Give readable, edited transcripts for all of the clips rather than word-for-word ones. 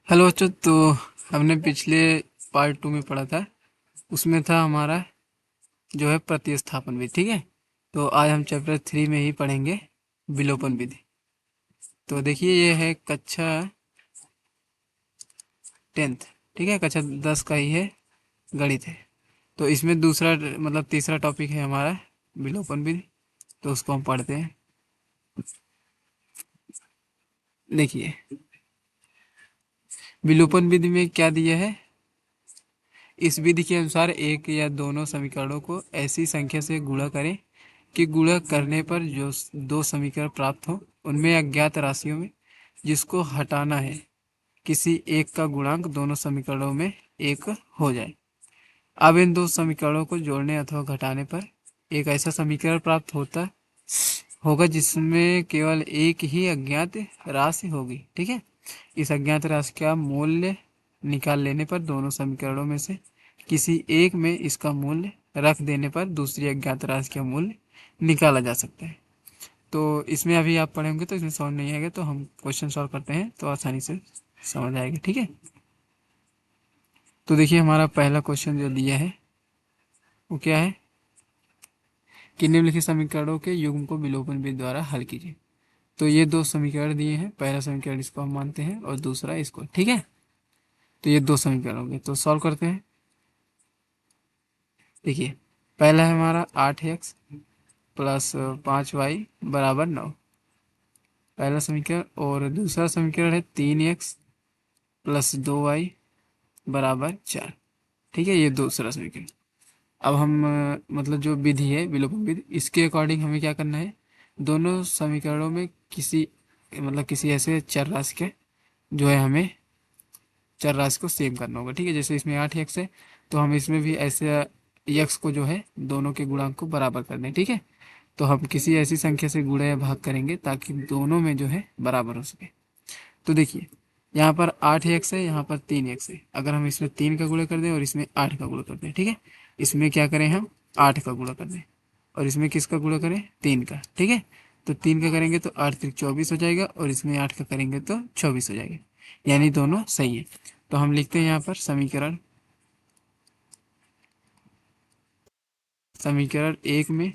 Hello बच्चों। तो हमने पिछले पार्ट 2 में पढ़ा था, उसमें था हमारा जो है प्रतिस्थापन विधि। ठीक है, तो आज हम चैप्टर 3 में ही पढ़ेंगे विलोपन विधि। तो देखिए, ये है कक्षा 10th। ठीक है, कक्षा 10 का ही है, गणित है। तो इसमें दूसरा मतलब तीसरा टॉपिक है हमारा विलोपन विधि। तो उसको हम पढ़ते हैं। देखिए, विलोपन विधि में क्या दिया है। इस विधि के अनुसार एक या दोनों समीकरणों को ऐसी संख्या से गुणा करें कि गुणा करने पर जो दो समीकरण प्राप्त हो उनमें अज्ञात राशियों में जिसको हटाना है किसी एक का गुणांक दोनों समीकरणों में एक हो जाए। अब इन दो समीकरणों को जोड़ने अथवा घटाने पर एक ऐसा समीकरण प्राप्त होता होगा जिसमें केवल एक ही अज्ञात राशि होगी। ठीक है, इस अज्ञात राशि का मूल्य निकाल लेने पर दोनों समीकरणों में से किसी एक में इसका मूल्य रख देने पर दूसरी अज्ञात राशि का मूल्य निकाला जा सकता है। तो इसमें अभी आप पढ़ेंगे तो इसमें समझ नहीं आएगा, तो हम क्वेश्चन सॉल्व करते हैं तो आसानी से समझ आएगा। ठीक है, तो देखिए हमारा पहला क्वेश्चन जो दिया है वो क्या है कि निम्नलिखित समीकरणों के युग्म को विलोपन विधि द्वारा हल कीजिए। तो ये दो समीकरण दिए हैं, पहला समीकरण इसको हम मानते हैं और दूसरा इसको। ठीक है, तो ये दो समीकरण होंगे, तो सॉल्व करते हैं। देखिए, पहला है हमारा 8x प्लस 5y बराबर 9, पहला समीकरण। और दूसरा समीकरण है 3x प्लस 2y बराबर 4। ठीक है, ये दूसरा समीकरण। अब हम मतलब जो विधि है विलोपन विधि, इसके अकॉर्डिंग हमें क्या करना है, दोनों समीकरणों में किसी मतलब किसी ऐसे चर राशि के जो है हमें चर राशि को सेम करना होगा। ठीक है, जैसे इसमें 8x है तो हम इसमें भी ऐसे x को जो है दोनों के गुणांक को बराबर कर दें। ठीक है, तो हम किसी ऐसी संख्या से गुणा या भाग करेंगे ताकि दोनों में जो है बराबर हो सके। तो देखिए, यहाँ पर 8x है, यहाँ पर 3x है। अगर हम इसमें 3 का गुणा कर दें और इसमें 8 का गुणा कर दें, ठीक है, इसमें क्या करें हम 8 का गुणा कर दें और इसमें किसका गुणा करें 3 का। ठीक है, तो 3 का करेंगे तो 8 3 24 हो जाएगा और इसमें 8 का करेंगे तो 24 हो जाएगा, यानी दोनों सही है। तो हम लिखते हैं यहाँ पर समीकरण समीकरण 1 में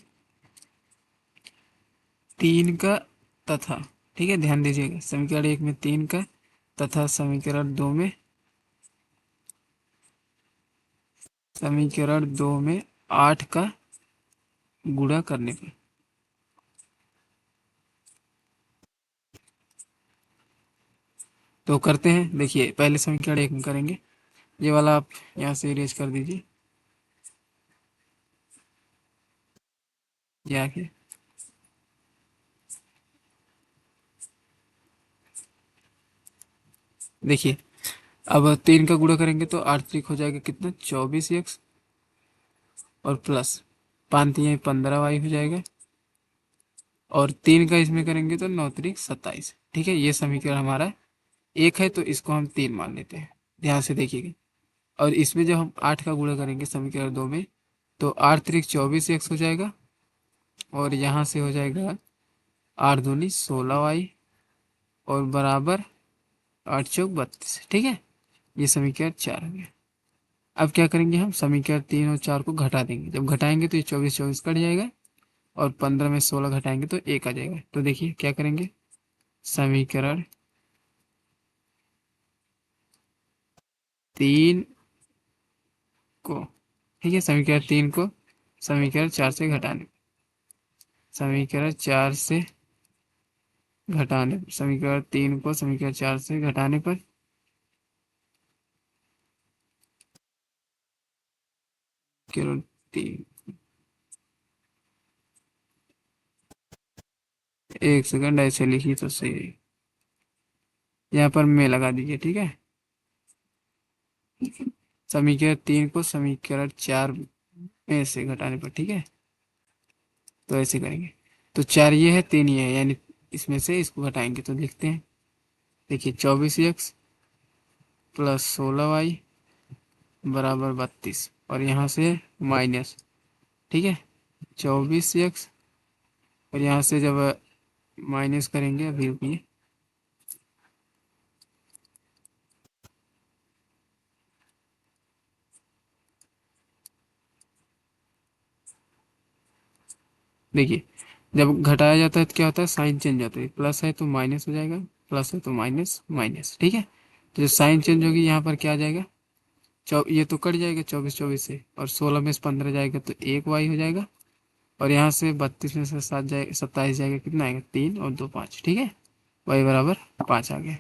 3 का तथा, ठीक है ध्यान दीजिएगा, समीकरण 1 में 3 का तथा समीकरण 2 में 8 का गुणा करने पर। तो करते हैं। देखिए, पहले समीकरण 1 में करेंगे, ये वाला आप यहाँ से इरेज कर दीजिए, ये आके देखिए, अब 3 का गुणा करेंगे तो 8 3 हो जाएगा कितना 24x और प्लस 5 3 15y हो जाएगा और 3 का इसमें करेंगे तो 9 3 27। ठीक है, ये समीकरण हमारा एक है तो इसको हम 3 मान लेते हैं, ध्यान से देखिएगा। और इसमें जब हम 8 का गुणा करेंगे समीकरण 2 में तो 8 3 24x हो जाएगा और यहाँ से हो जाएगा 8 दूनी 16y और बराबर 8 चौक 32। ठीक है, ये समीकरण 4 हो गया। अब क्या करेंगे, हम समीकरण 3 और 4 को घटा देंगे। जब घटाएंगे तो ये 24 24 कट जाएगा और 15 में 16 घटाएंगे तो 1 आ जाएगा। तो देखिए क्या करेंगे, समीकरण 3 को, ठीक है, समीकरण 3 को समीकरण 4 से घटाने, समीकरण 4 से समीकरण 3 को समीकरण 4 से घटाने पर केवल 3, एक सेकंड ऐसे लिखी तो सही है, यहाँ पर मैं लगा दीजिए। ठीक है, समीकरण 3 को समीकरण 4 में से घटाने पर। ठीक है, तो ऐसे करेंगे, तो 4 ये है 3 ये है, यानी इसमें से इसको घटाएंगे तो लिखते हैं। देखिए 24x प्लस 16y बराबर 32 और यहाँ से माइनस। ठीक है, 24x और यहाँ से जब माइनस करेंगे, अभी रुकिए, देखिए, जब घटाया जाता है तो क्या होता है, साइन चेंज होता है, प्लस है तो माइनस हो जाएगा, प्लस है तो माइनस माइनस, ठीक है। तो जो साइन चेंज होगी यहाँ पर क्या आ जाएगा, ये तो कट जाएगा 24 से, और 16 में से 15 जाएगा तो 1 y हो जाएगा, और यहाँ से 32 में से 7 जाएगा, 27 जाएगा, कितना आएगा, 3 और 2 5, ठीक है। y बराबर 5 आ गया।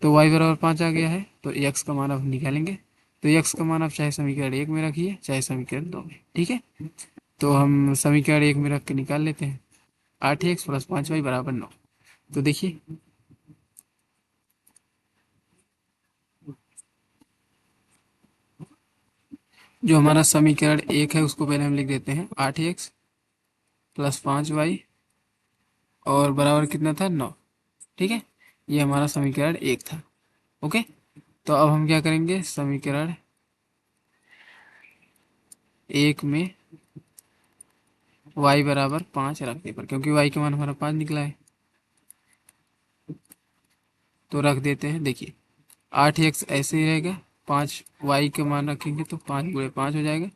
तो y बराबर 5 आ गया है, तो x का मान अब निकालेंगे। तो x का मान आप चाहे समीकरण 1 में रखिए चाहे समीकरण 2 में, ठीक है। तो हम समीकरण 1 में रख के निकाल लेते हैं। 8x प्लस 5y बराबर 9। तो देखिए, जो हमारा समीकरण 1 है उसको पहले हम लिख देते हैं, 8x प्लस 5y और बराबर कितना था, 9, ठीक है। ये हमारा समीकरण 1 था। ओके। तो अब हम क्या करेंगे, समीकरण 1 में y बराबर 5 रखने पर, क्योंकि y का मान हमारा 5 निकला है, तो रख देते हैं। देखिए, 8x ऐसे ही रहेगा, 5 y के मान रखेंगे तो 5 × 5 हो जाएगा,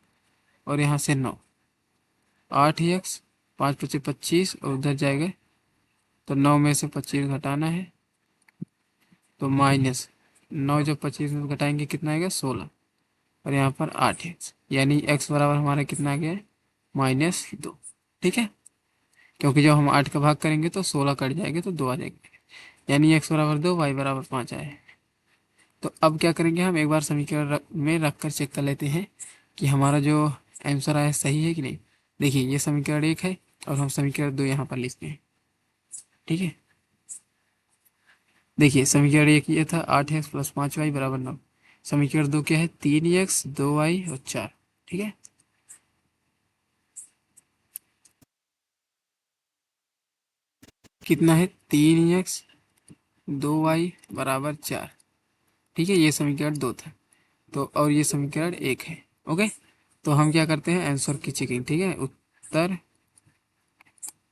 और यहाँ से 9, 8x, 5×5 = 25, और उधर जाएगा तो 9 में से 25 घटाना है, तो माइनस 9, जब 25 में घटाएंगे कितना आएगा, 16, और यहाँ पर 8x, यानी x बराबर हमारा कितना आ गया है, -2, ठीक है। क्योंकि जब हम 8 का भाग करेंगे तो 16 कट जाएंगे तो 2 आ जाएंगे, यानी x बराबर 2, y बराबर 5 आए। तो अब क्या करेंगे, हम एक बार समीकरण में रख कर चेक कर लेते हैं कि हमारा जो आंसर आया सही है कि नहीं। देखिए, ये समीकरण 1 है और हम समीकरण 2 यहाँ पर लिखते हैं, ठीक है। देखिए, समीकरण 1 ये था, 8x प्लस 5y बराबर 9। समीकरण 2 क्या है, 3x 2y और 4, ठीक है। कितना है, 3x 2y बराबर 4, ठीक है। ये समीकरण 2 था। तो और ये समीकरण 1 है। ओके। तो हम क्या करते हैं, आंसर की चेकिंग, ठीक है, उत्तर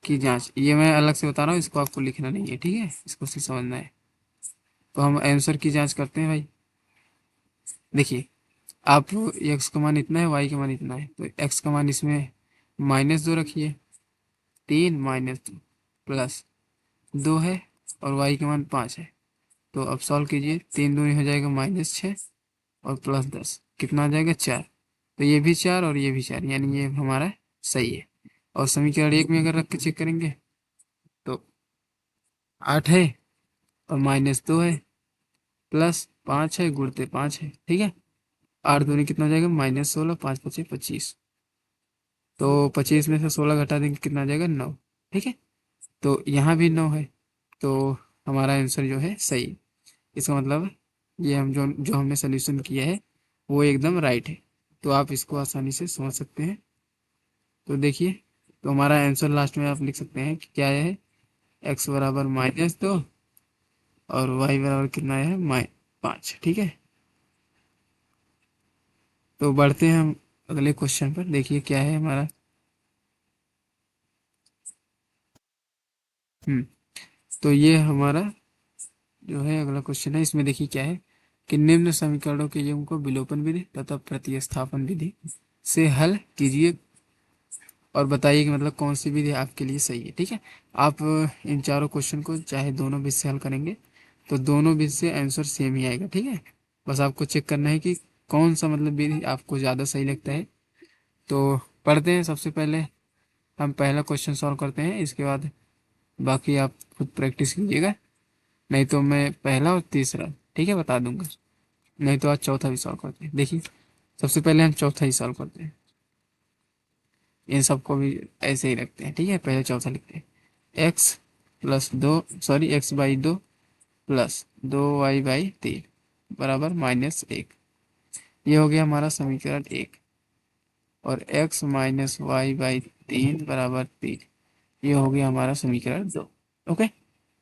की जांच। ये मैं अलग से बता रहा हूँ, इसको आपको लिखना नहीं है, ठीक है, इसको सिर्फ समझना है। तो हम आंसर की जांच करते हैं भाई। देखिए, आप x का मान इतना है, y का मान इतना है, तो x का मान इसमें -2 रखिए, 3 -2 प्लस 2 है, और y का मान 5 है। तो अब सॉल्व कीजिए, 3 दूनी हो जाएगा -6, और प्लस 10 कितना आ जाएगा, 4। तो ये भी 4 और ये भी 4, यानी ये हमारा सही है। और समीकरण 1 में अगर रख के चेक करेंगे तो 8 है, और -2 है, प्लस 5 है, गुणते 5 है, ठीक है। 8 दूनी कितना हो जाएगा, -16, 5×5 = 25, तो 25 में से 16 घटा देंगे, कितना आ जाएगा, 9, ठीक है। तो यहाँ भी 9 है, तो हमारा आंसर जो है सही है। इसका मतलब ये हम जो जो हमने सोल्यूशन किया है वो एकदम राइट है। तो आप इसको आसानी से समझ सकते हैं। तो देखिए, तो हमारा आंसर लास्ट में आप लिख सकते हैं कि क्या है, x बराबर -2 और y बराबर कितना है, -5, ठीक है। तो बढ़ते हैं हम अगले क्वेश्चन पर। देखिए क्या है हमारा। हम्म तो ये हमारा जो है अगला क्वेश्चन है। इसमें देखिए क्या है कि निम्न समीकरणों के योगों को विलोपन विधि तथा प्रतिस्थापन विधि से हल कीजिए और बताइए कि मतलब कौन सी विधि आपके लिए सही है, ठीक है। आप इन चारों क्वेश्चन को चाहे दोनों विधि से हल करेंगे तो दोनों विधि से आंसर सेम ही आएगा, ठीक है। बस आपको चेक करना है कि कौन सा मतलब विधि आपको ज़्यादा सही लगता है। तो पढ़ते हैं। सबसे पहले हम पहला क्वेश्चन सॉल्व करते हैं, इसके बाद बाकी आप खुद प्रैक्टिस कीजिएगा। नहीं तो मैं पहला और तीसरा, ठीक है, बता दूंगा। नहीं तो आज चौथा भी सॉल्व करते हैं। देखिए, सबसे पहले हम चौथा ही सॉल्व करते हैं। इन सबको भी ऐसे ही रखते हैं, ठीक है। पहले चौथा लिखते हैं, x+2 प्लस 2y/3 बराबर -1। ये हो गया हमारा समीकरण 1। और x-y/3 बराबर 3, ये हो गया हमारा समीकरण 2। ओके।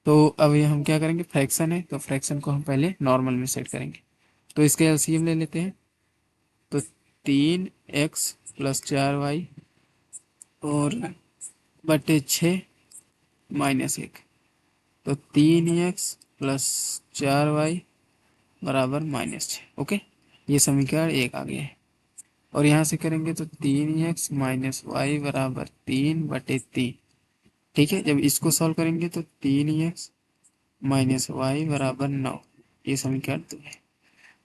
तो अब ये हम क्या करेंगे, फ्रैक्शन है तो फ्रैक्शन को हम पहले नॉर्मल में सेट करेंगे। तो इसके एलसीएम ले लेते हैं। तो 3x+4y और बटे 6 -1, तो 3x+4y बराबर -6। ओके। ये समीकरण 1 आ गया है। और यहाँ से करेंगे तो 3x माइनस वाई बराबर 3/3। ठीक है, जब इसको सॉल्व करेंगे तो 3x माइनस वाई बराबर 9। ये समीकरण 2 है।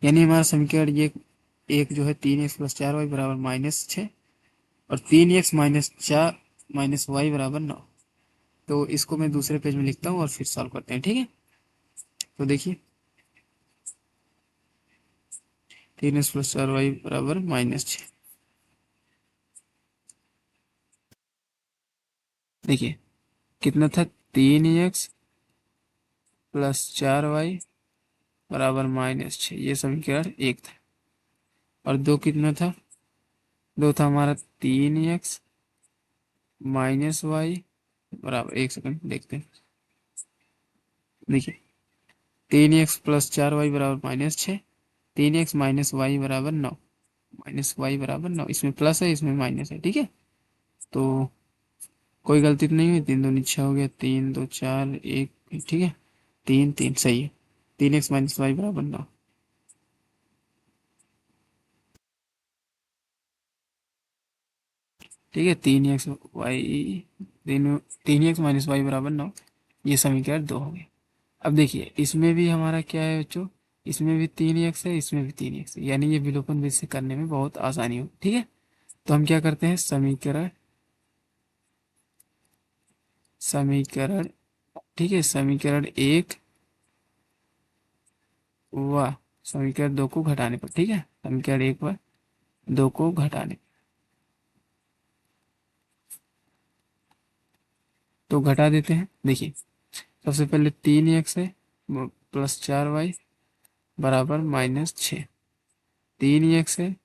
यानी हमारा समीकरण ये एक जो है 3x+4y बराबर -6 और 3x माइनस 4 माइनस वाई बराबर 9। तो इसको मैं दूसरे पेज में लिखता हूँ और फिर सॉल्व करते हैं। ठीक है, तो देखिए 3x+4y बराबर -6। देखिए कितना था, 3x+4y बराबर -6, ये समीकरण एक था। और दो कितना था, दो था हमारा 3x माइनस वाई बराबर, एक सेकंड देखते हैं। देखिए 3x+4y बराबर -6, 3x माइनस वाई बराबर 9, माइनस वाई बराबर 9, इसमें प्लस है इसमें माइनस है। ठीक है, तो कोई गलती तो नहीं हुई, 3 दूनी 6 हो गया, 3 2 4 1। ठीक है, 3 3 सही है, 3x माइनस वाई बराबर 9। ठीक है, 3x माइनस वाई बराबर 9, ये समीकरण 2 हो गया। अब देखिए इसमें भी हमारा क्या है बच्चों, इसमें भी 3x है, इसमें भी 3x है, यानी ये विलोपन विधि से करने में बहुत आसानी हो। ठीक है, तो हम क्या करते हैं, समीकरण समीकरण ठीक है, समीकरण एक व समीकरण दो को घटाने पर, ठीक है, समीकरण एक व दो को घटाने, तो घटा देते हैं। देखिए सबसे पहले 3x है +4y बराबर -6, 3x है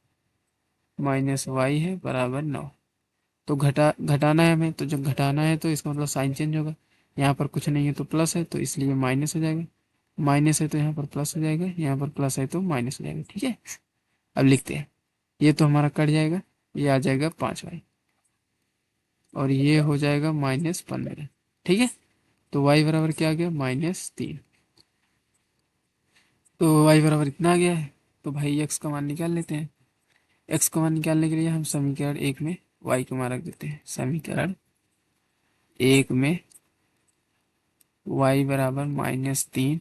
माइनस वाई है बराबर 9। तो घटाना है हमें, तो जब घटाना है तो इसका मतलब साइन चेंज होगा। यहाँ पर कुछ नहीं है तो प्लस है, तो इसलिए माइनस हो जाएगा, माइनस है तो यहाँ पर प्लस हो जाएगा, यहाँ पर प्लस है तो माइनस हो जाएगा। ठीक है, अब लिखते हैं, ये तो हमारा कट जाएगा, ये आ जाएगा 5y और ये हो जाएगा -15। ठीक है, तो y बराबर क्या आ गया, -3। तो y बराबर इतना आ गया है, तो भाई x का मान निकाल लेते हैं। x का मान निकालने के लिए हम समीकरण एक में y का मान रख देते हैं। समीकरण एक में y बराबर -3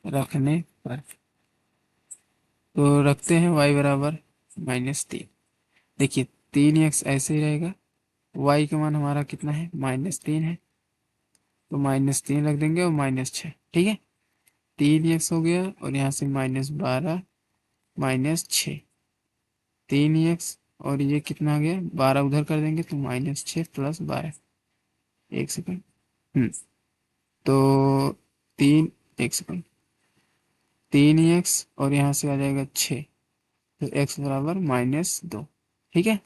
रखने पर, तो रखते हैं y बराबर -3। देखिए 3x ऐसे ही रहेगा, y का मान हमारा कितना है, -3 है, तो -3 रख देंगे और -6। ठीक है, 3x हो गया और यहाँ से -12 -6, 3x और ये कितना आ गया, 12 उधर कर देंगे तो -6 + 12। एक सेकंड, तो तीन एक सेकंड, 3x और यहाँ से आ जाएगा 6, तो x बराबर -2। ठीक है,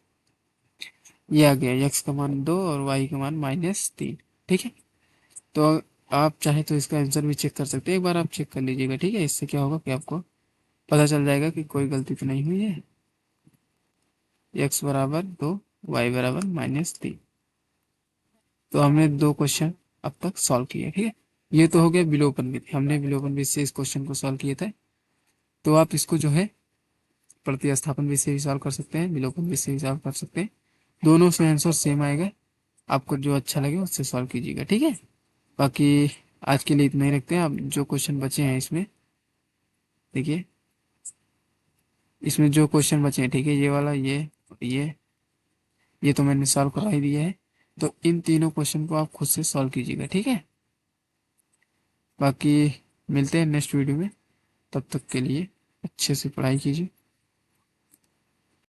ये आ गया x का मान 2 और y का मान -3। ठीक है, तो आप चाहे तो इसका आंसर भी चेक कर सकते हैं, एक बार आप चेक कर लीजिएगा। ठीक है, इससे क्या होगा कि आपको पता चल जाएगा कि कोई गलती तो नहीं हुई है। x बराबर 2, y बराबर -3। तो हमने दो क्वेश्चन अब तक सॉल्व किए। ठीक है, ये तो हो गया विलोपन विधि, हमने विलोपन विधि से इस क्वेश्चन को सॉल्व किए थे। तो आप इसको जो है प्रतिस्थापन विधि से भी सॉल्व कर सकते हैं, विलोपन विधि से भी सॉल्व कर सकते हैं, दोनों से आंसर सेम आएगा। आपको जो अच्छा लगे उससे सॉल्व कीजिएगा। ठीक है, बाकी आज के लिए इतना ही रखते हैं। अब जो क्वेश्चन बचे हैं इसमें, देखिए इसमें जो क्वेश्चन बचे हैं, ठीक है, ये वाला ये तो मैंने सॉल्व करा ही दिया है। तो इन तीनों क्वेश्चन को आप खुद से सॉल्व कीजिएगा। ठीक है, बाकी मिलते हैं नेक्स्ट वीडियो में, तब तक के लिए अच्छे से पढ़ाई कीजिए।